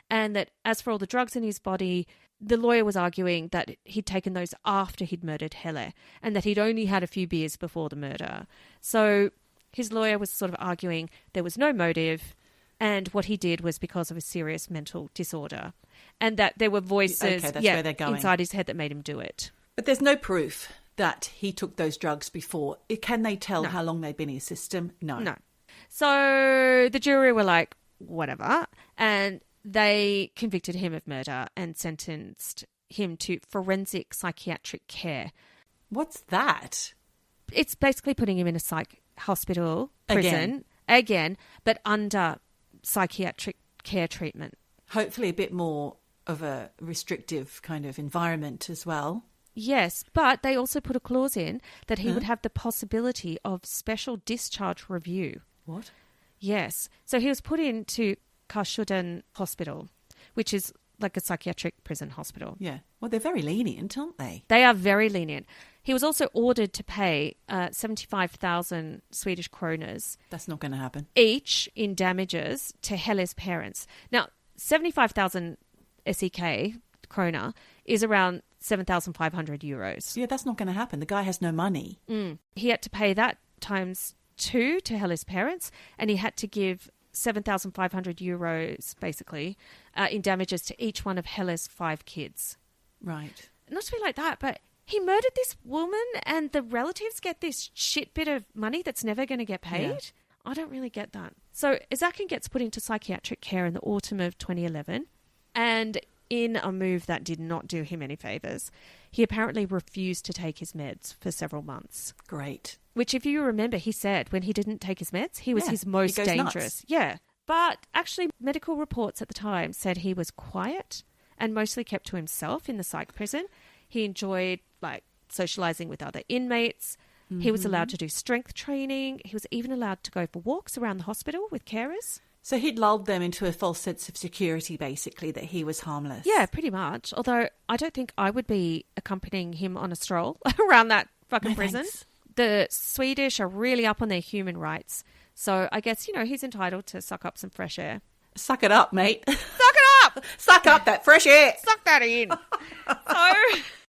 And that as for all the drugs in his body, the lawyer was arguing that he'd taken those after he'd murdered Helle and that he'd only had a few beers before the murder. So his lawyer was sort of arguing there was no motive and what he did was because of a serious mental disorder and that there were voices where they're going. inside his head that made him do it. But there's no proof that he took those drugs before. Can they tell how long they've been in his system? No. No. So the jury were like, whatever. And they convicted him of murder and sentenced him to forensic psychiatric care. What's that? It's basically putting him in a psych hospital, prison, again, but under psychiatric care treatment. Hopefully a bit more of a restrictive kind of environment as well. Yes, but they also put a clause in that he would have the possibility of special discharge review. What? Yes. So he was put into Karsudan Hospital, which is like a psychiatric prison hospital. Yeah. Well, they're very lenient, aren't they? They are very lenient. He was also ordered to pay 75,000 Swedish kroners. That's not going to happen. Each in damages to Helle's parents. Now, 75,000 SEK krona is around 7,500 euros. Yeah, that's not going to happen. The guy has no money. He had to pay that times 2 to Helle's parents, and he had to give 7,500 euros, basically, in damages to each one of Helle's 5 kids. Right. Not to be like that, but he murdered this woman and the relatives get this shit bit of money that's never going to get paid? Yeah. I don't really get that. So Isakin gets put into psychiatric care in the autumn of 2011, and in a move that did not do him any favours, he apparently refused to take his meds for several months. Great. Which, if you remember, he said when he didn't take his meds, he was his most dangerous. Nuts. Yeah. But actually, medical reports at the time said he was quiet and mostly kept to himself in the psych prison. He enjoyed, like, socialising with other inmates. Mm-hmm. He was allowed to do strength training. He was even allowed to go for walks around the hospital with carers. So he'd lulled them into a false sense of security, basically, that he was harmless. Yeah, pretty much. Although I don't think I would be accompanying him on a stroll around that fucking prison. Thanks. The Swedish are really up on their human rights. So I guess, he's entitled to suck up some fresh air. Suck it up, mate. Suck it up! Suck up that fresh air. Suck that in.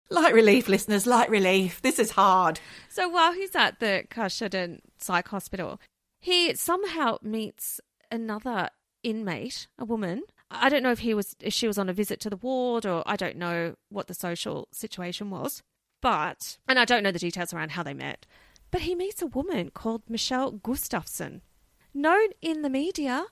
Light relief, listeners, light relief. This is hard. So while he's at the Karsudan Psych Hospital, he somehow meets another inmate, a woman. I don't know if she was on a visit to the ward, or I don't know what the social situation was. And I don't know the details around how they met. But he meets a woman called Michelle Gustafsson, known in the media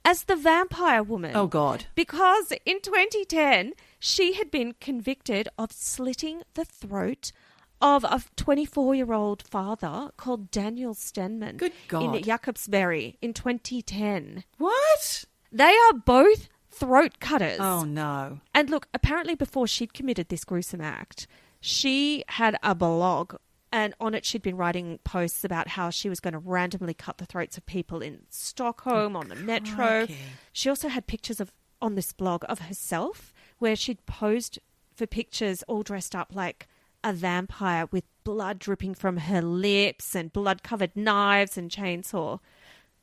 as the vampire woman. Oh, God. Because in 2010, she had been convicted of slitting the throat of a 24-year-old father called Daniel Stenman. Good God. In Jakobsberg in 2010. What? They are both throat cutters. Oh, no. And look, apparently before she'd committed this gruesome act, she had a blog, and on it she'd been writing posts about how she was going to randomly cut the throats of people in Stockholm, on the metro. She also had pictures on this blog of herself where she'd posed for pictures all dressed up like a vampire with blood dripping from her lips and blood-covered knives and chainsaw.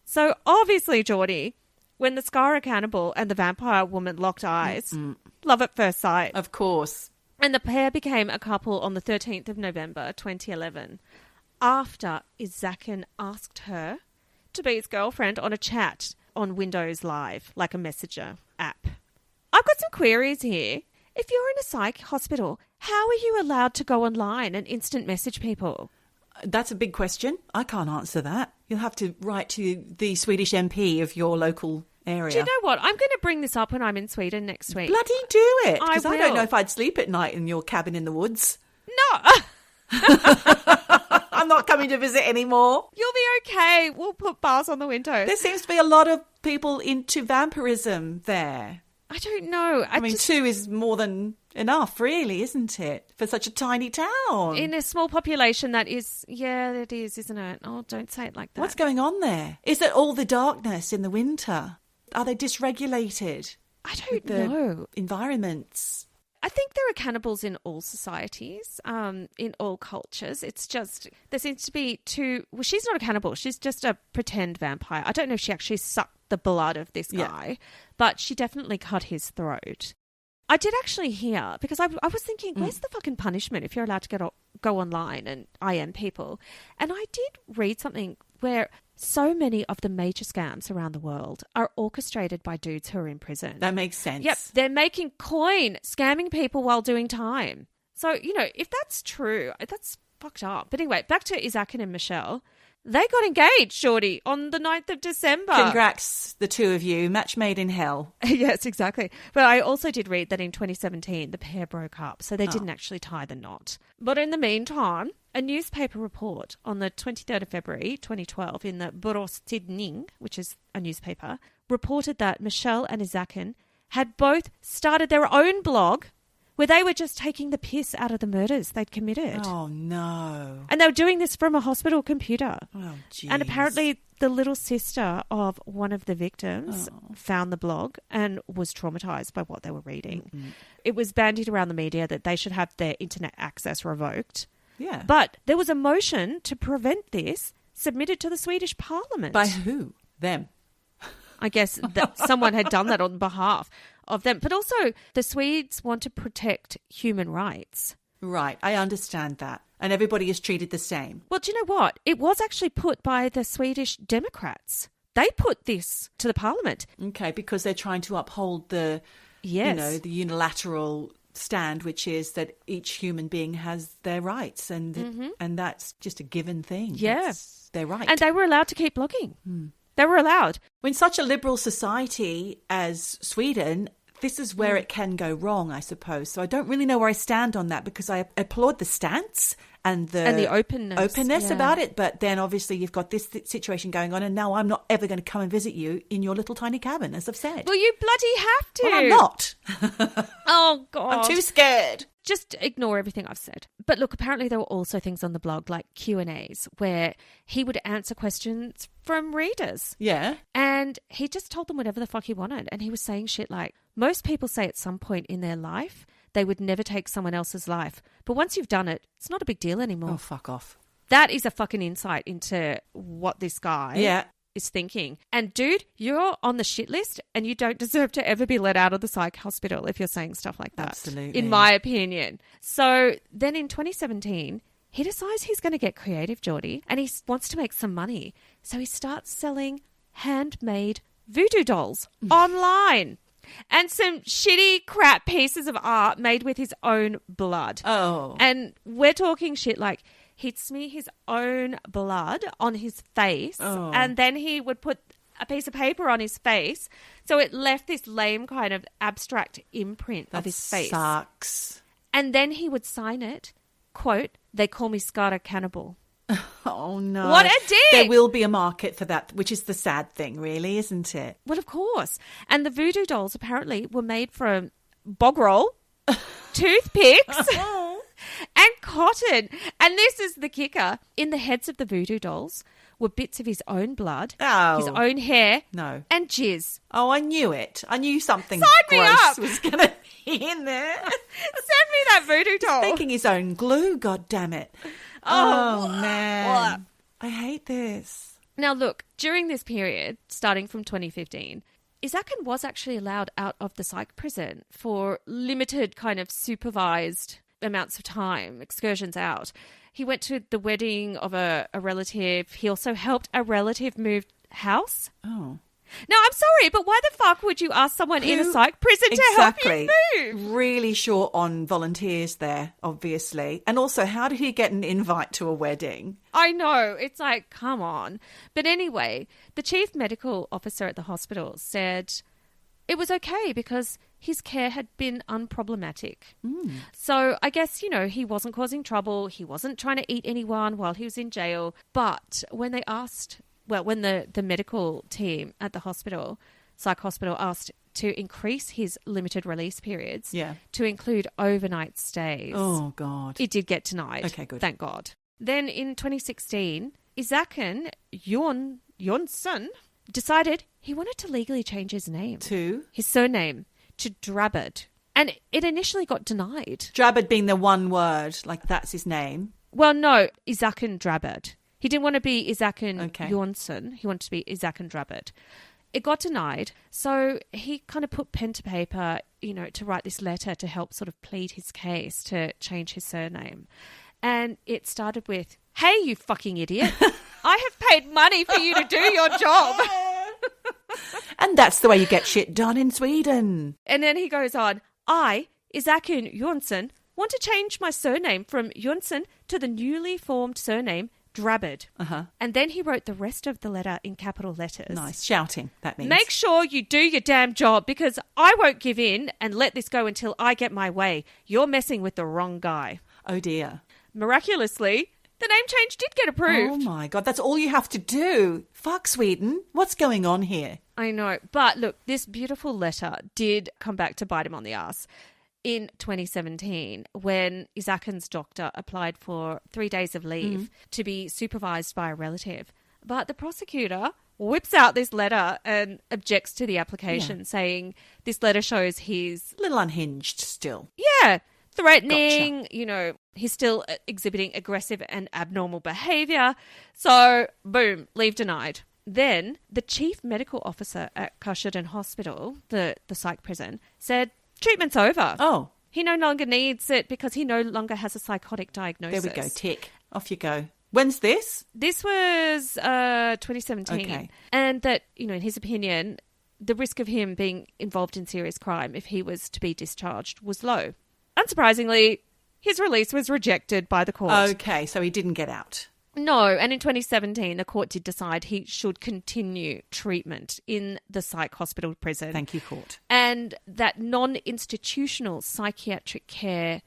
So obviously, Geordie, when the Skara Cannibal and the vampire woman locked eyes, love at first sight. Of course. And the pair became a couple on the 13th of November, 2011, after Isakin asked her to be his girlfriend on a chat on Windows Live, like a messenger app. I've got some queries here. If you're in a psych hospital, how are you allowed to go online and instant message people? That's a big question. I can't answer that. You'll have to write to the Swedish MP of your local area. Do you know what? I'm going to bring this up when I'm in Sweden next week. Bloody do it. Because I don't will. know if I'd sleep at night in your cabin in the woods. No. I'm not coming to visit anymore. You'll be okay. We'll put bars on the windows. There seems to be a lot of people into vampirism there. I don't know. I mean, 2 is more than enough, really, isn't it? For such a tiny town. In a small population, that is, yeah, it is, isn't it? Oh, don't say it like that. What's going on there? Is it all the darkness in the winter? Are they dysregulated? I don't know. Environments. I think there are cannibals in all societies, in all cultures. It's just, there seems to be well, she's not a cannibal. She's just a pretend vampire. I don't know if she actually sucked the blood of this guy, but she definitely cut his throat. I did actually hear, because I was thinking, where's the fucking punishment if you're allowed to go online and IM people? And I did read something where so many of the major scams around the world are orchestrated by dudes who are in prison. That makes sense. Yep, they're making coin, scamming people while doing time. So, if that's true, that's fucked up. But anyway, back to Isakin and Michelle. They got engaged, Geordie, on the 9th of December. Congrats, the two of you. Match made in hell. Yes, exactly. But I also did read that in 2017, the pair broke up, so they didn't actually tie the knot. But in the meantime, a newspaper report on the 23rd of February 2012 in the Borås Tidning, which is a newspaper, reported that Michelle and Isakin had both started their own blog where they were just taking the piss out of the murders they'd committed. Oh, no. And they were doing this from a hospital computer. Oh, jeez. And apparently the little sister of one of the victims found the blog and was traumatized by what they were reading. Mm-hmm. It was bandied around the media that they should have their internet access revoked. Yeah. But there was a motion to prevent this submitted to the Swedish Parliament. By who? Them. I guess that someone had done that on behalf of them. But also the Swedes want to protect human rights. Right, I understand that. And everybody is treated the same. Well, do you know what? It was actually put by the Swedish Democrats. They put this to the Parliament. Okay, because they're trying to uphold the, yes, the unilateral stand, which is that each human being has their rights, and and that's just a given thing. Yeah. That's their right. And they were allowed to keep blogging. They were allowed. In such a liberal society as Sweden, this is where it can go wrong, I suppose. So I don't really know where I stand on that, because I applaud the stance and the openness about it. But then obviously you've got this situation going on, and now I'm not ever going to come and visit you in your little tiny cabin, as I've said. Well, you bloody have to. Well, I'm not. Oh, God. I'm too scared. Just ignore everything I've said. But look, apparently there were also things on the blog like Q&As where he would answer questions from readers. Yeah. And he just told them whatever the fuck he wanted. And he was saying shit like, most people say at some point in their life they would never take someone else's life. But once you've done it, it's not a big deal anymore. Oh, fuck off. That is a fucking insight into what this guy is thinking. And dude, you're on the shit list and you don't deserve to ever be let out of the psych hospital if you're saying stuff like that. Absolutely. In my opinion. So then in 2017, he decides he's going to get creative, Geordie, and he wants to make some money. So he starts selling handmade voodoo dolls online. And some shitty crap pieces of art made with his own blood. Oh. And we're talking shit like he'd smear his own blood on his face and then he would put a piece of paper on his face. So it left this lame kind of abstract imprint of his face. Sucks. And then he would sign it, quote, "They call me Skara Cannibal." Oh, no. What a dick! There will be a market for that, which is the sad thing, really, isn't it? Well, of course. And the voodoo dolls apparently were made from bog roll, toothpicks, and cotton. And this is the kicker. In the heads of the voodoo dolls were bits of his own blood, his own hair, and jizz. Oh, I knew it. I knew something Sign me gross up. was going to be in there. Send me that voodoo doll. He's making his own glue, God damn it. Oh, man. I hate this. Now, look, during this period, starting from 2015, Isakin was actually allowed out of the psych prison for limited kind of supervised amounts of time, excursions out. He went to the wedding of a relative. He also helped a relative move house. Oh. Now, I'm sorry, but why the fuck would you ask someone in a psych prison to help you move? Really short on volunteers there, obviously. And also, how did he get an invite to a wedding? I know. It's like, come on. But anyway, the chief medical officer at the hospital said it was okay because his care had been unproblematic. So I guess, he wasn't causing trouble. He wasn't trying to eat anyone while he was in jail. But when they asked... Well, when the medical team at the hospital, psych hospital, asked to increase his limited release periods to include overnight stays. Oh, God. It did get denied. Okay, good. Thank God. Then in 2016, Isakin Jonsson decided he wanted to legally change his name. To? His surname to Drabbad. And it initially got denied. Drabbad being the one word, like that's his name. Well, no, Isakin Drabbad. He didn't want to be Isakin Jonsson. He wanted to be Isakin Drabbad. It got denied. So he kind of put pen to paper, to write this letter to help sort of plead his case to change his surname. And it started with, "Hey, you fucking idiot. I have paid money for you to do your job." And that's the way you get shit done in Sweden. And then he goes on, "I, Isakin Jonsson, want to change my surname from Jonsson to the newly formed surname Drabbad. And then he wrote the rest of the letter in capital letters. Nice. Shouting, that means. Make sure you do your damn job because I won't give in and let this go until I get my way. You're messing with the wrong guy. Oh, dear. Miraculously, the name change did get approved. Oh, my God. That's all you have to do. Fuck Sweden. What's going on here? I know. But look, this beautiful letter did come back to bite him on the ass. In 2017, when Isakin's doctor applied for 3 days of leave to be supervised by a relative. But the prosecutor whips out this letter and objects to the application, saying this letter shows he's... A little unhinged still. Yeah, threatening, you know, he's still exhibiting aggressive and abnormal behaviour. So, boom, leave denied. Then the chief medical officer at Cusherton Hospital, the psych prison, said... treatment's over. Oh. He no longer needs it because he no longer has a psychotic diagnosis. There we go. Tick. Off you go. When's this? This was 2017. Okay. And that, you know, in his opinion, the risk of him being involved in serious crime if he was to be discharged was low. Unsurprisingly, his release was rejected by the court. Okay, so he didn't get out. No, and in 2017, the court did decide he should continue treatment in the psych hospital prison. Thank you, court. And that non-institutional psychiatric care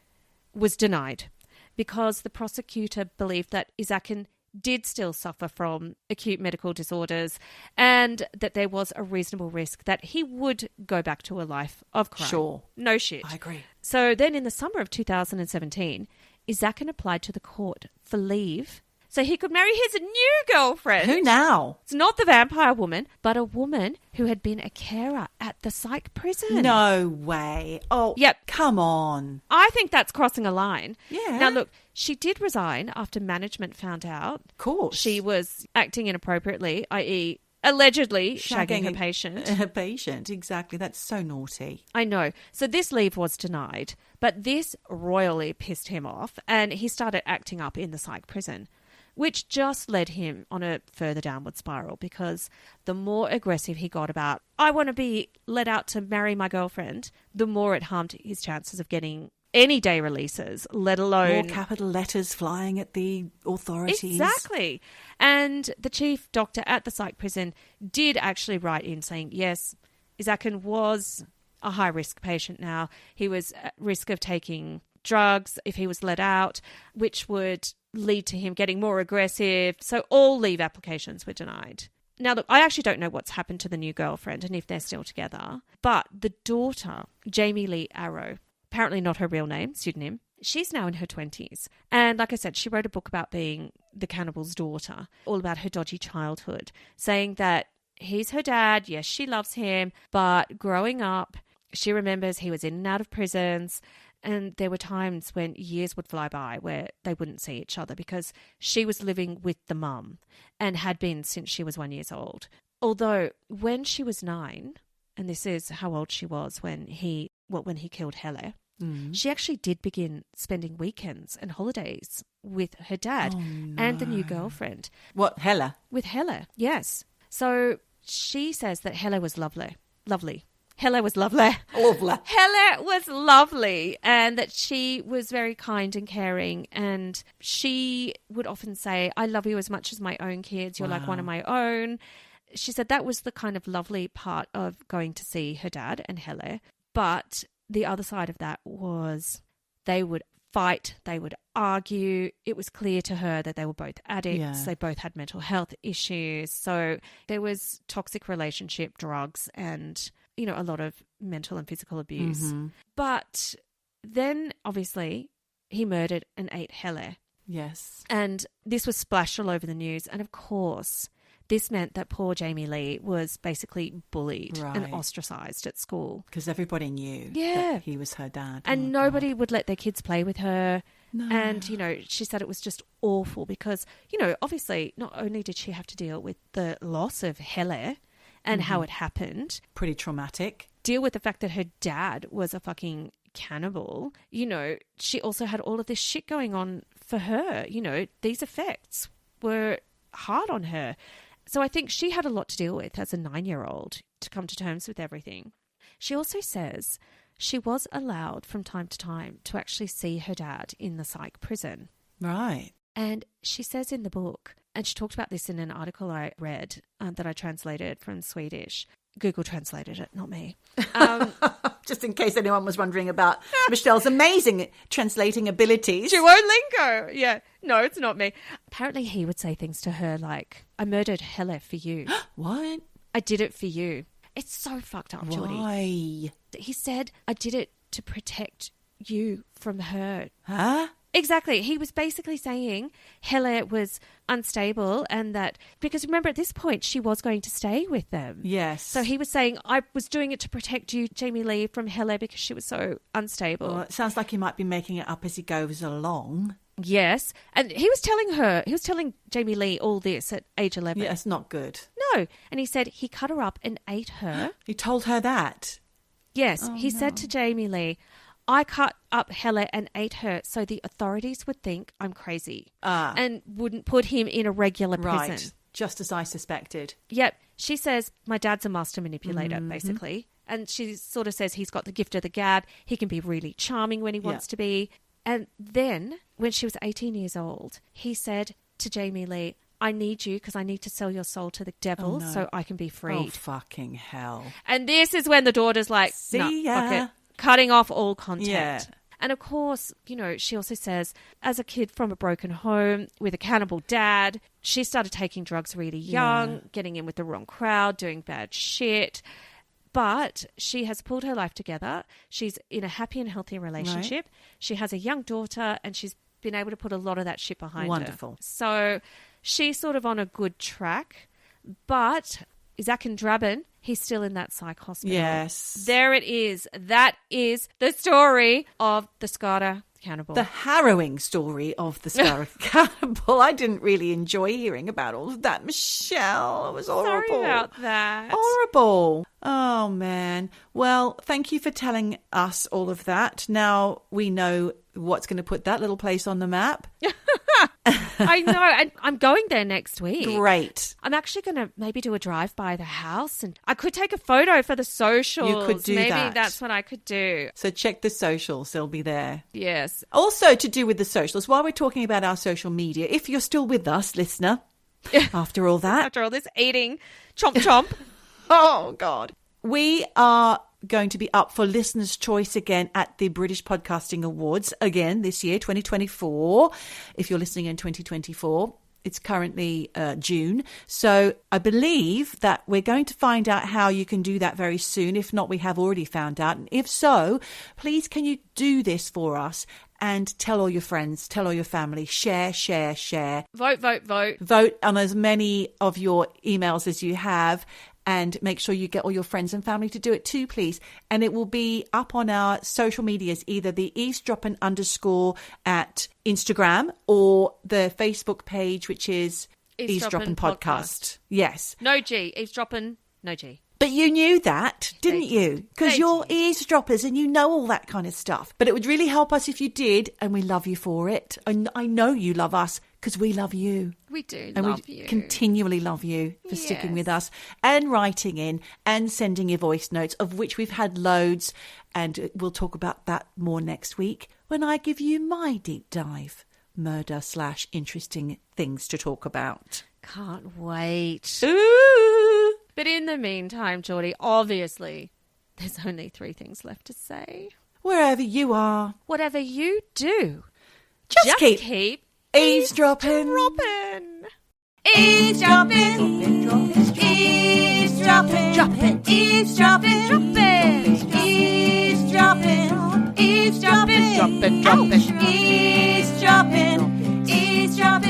was denied because the prosecutor believed that Isakin did still suffer from acute medical disorders and that there was a reasonable risk that he would go back to a life of crime. Sure. No shit. I agree. So then in the summer of 2017, Isakin applied to the court for leave so he could marry his new girlfriend. Who now? It's not the vampire woman, but a woman who had been a carer at the psych prison. No way. Oh, Yep. Come on. I think that's crossing a line. Yeah. Now, look, she did resign after management found out. Of course. She was acting inappropriately, i.e., allegedly shagging a patient. A patient, exactly. That's so naughty. I know. So this leave was denied, but this royally pissed him off and he started acting up in the psych prison, which just led him on a further downward spiral because the more aggressive he got about, I want to be let out to marry my girlfriend, the more it harmed his chances of getting any day releases, let alone... More capital letters flying at the authorities. Exactly. And the chief doctor at the psych prison did actually write in saying, yes, Isakin was a high-risk patient now. He was at risk of taking drugs if he was let out, which would lead to him getting more aggressive. So all leave applications were denied. Now, look, I actually don't know what's happened to the new girlfriend and if they're still together, but the daughter, Jamie Lee Arrow, apparently not her real name, pseudonym, she's now in her 20s. And like I said, she wrote a book about being the cannibal's daughter, all about her dodgy childhood, saying that he's her dad, yes, she loves him, but growing up, she remembers he was in and out of prisons. And there were times when years would fly by where they wouldn't see each other because she was living with the mum and had been since she was 1 year old. Although when she was 9, and this is how old she was when he killed Helle, she actually did begin spending weekends and holidays with her dad and the new girlfriend. What, Helle? With Helle, yes. So she says that Helle was lovely. Helle was lovely. Lovely. Helle was lovely and that she was very kind and caring and she would often say, I love you as much as my own kids. You're like one of my own. She said that was the kind of lovely part of going to see her dad and Helle. But the other side of that was they would fight, they would argue. It was clear to her that they were both addicts. Yeah. They both had mental health issues. So there was toxic relationship, drugs, and, you know, a lot of mental and physical abuse. Mm-hmm. But then, obviously, he murdered and ate Helle. Yes. And this was splashed all over the news. And, of course, this meant that poor Jamie Lee was basically bullied and ostracised at school. Because everybody knew that he was her dad. And nobody would let their kids play with her. No. And, you know, she said it was just awful because, you know, obviously not only did she have to deal with the loss of Helle and how it happened. Pretty traumatic. Deal with the fact that her dad was a fucking cannibal. You know, she also had all of this shit going on for her. You know, these effects were hard on her. So I think she had a lot to deal with as a 9-year-old to come to terms with everything. She also says she was allowed from time to time to actually see her dad in the psych prison. Right. And she says in the book, and she talked about this in an article I read that I translated from Swedish. Google translated it, not me. Just in case anyone was wondering about Michelle's amazing translating abilities. Duolingo. Yeah. No, it's not me. Apparently he would say things to her like, I murdered Helle for you. What? I did it for you. It's so fucked up, Geordie. Why? He said, I did it to protect you from her. Huh? Exactly. He was basically saying Helle was unstable and that, because remember at this point she was going to stay with them. Yes. So he was saying, I was doing it to protect you, Jamie Lee, from Helle because she was so unstable. Well, it sounds like he might be making it up as he goes along. Yes. And he was telling Jamie Lee all this at age 11. Yeah, it's not good. No. And he said he cut her up and ate her. He told her that? Yes. He said to Jamie Lee, I cut up Helle and ate her so the authorities would think I'm crazy and wouldn't put him in a regular prison. Right, just as I suspected. Yep. She says, my dad's a master manipulator, basically. And she sort of says he's got the gift of the gab. He can be really charming when he wants to be. And then when she was 18 years old, he said to Jamie Lee, I need you because I need to sell your soul to the devil so I can be freed. Oh, fucking hell. And this is when the daughter's like, See ya. fuck it. Cutting off all contact. Yeah. And of course, you know, she also says, as a kid from a broken home with a cannibal dad, she started taking drugs really young, getting in with the wrong crowd, doing bad shit. But she has pulled her life together. She's in a happy and healthy relationship. Right. She has a young daughter and she's been able to put a lot of that shit behind her. Wonderful. So she's sort of on a good track. But Isakin Jonsson-slash-Drabbad, he's still in that psych hospital. Yes. There it is. That is the story of the Skara Cannibal. The harrowing story of the Skara Cannibal. I didn't really enjoy hearing about all of that, Michelle. It was horrible. Sorry about that. Horrible. Oh, man. Well, thank you for telling us all of that. Now we know what's going to put that little place on the map. I know. And I'm going there next week. Great. I'm actually going to maybe do a drive by the house and I could take a photo for the socials. You could do that. Maybe that's what I could do. So check the socials. They'll be there. Yes. Also to do with the socials, while we're talking about our social media, if you're still with us, listener, after all that. After all this eating, chomp chomp. Oh, God. We are going to be up for Listener's Choice again at the British Podcasting Awards again this year, 2024. If you're listening in 2024, it's currently June. So I believe that we're going to find out how you can do that very soon. If not, we have already found out. And if so, please can you do this for us? And tell all your friends, tell all your family, share. Vote, vote, vote. Vote on as many of your emails as you have. And make sure you get all your friends and family to do it too, please. And it will be up on our social medias, either the Eavesdroppin _ at Instagram or the Facebook page, which is Eavesdroppin Podcast. Yes. No G. Eavesdroppin, no G. But you knew that, didn't you? Because you're eavesdroppers and you know all that kind of stuff. But it would really help us if you did, and we love you for it. And I know you love us because we love you. We do and love we you. Continually love you for sticking with us and writing in and sending your voice notes, of which we've had loads. And we'll talk about that more next week when I give you my deep dive murder / interesting things to talk about. Can't wait. Ooh. But in the meantime, Geordie, obviously, there's only 3 things left to say. Wherever you are. Whatever you do. Just keep eavesdropping. Eavesdropping. Eavesdropping. Dropping. Eavesdropping. Dropping. Eavesdropping. Eavesdropping. Dropping. Eavesdropping. Eavesdropping.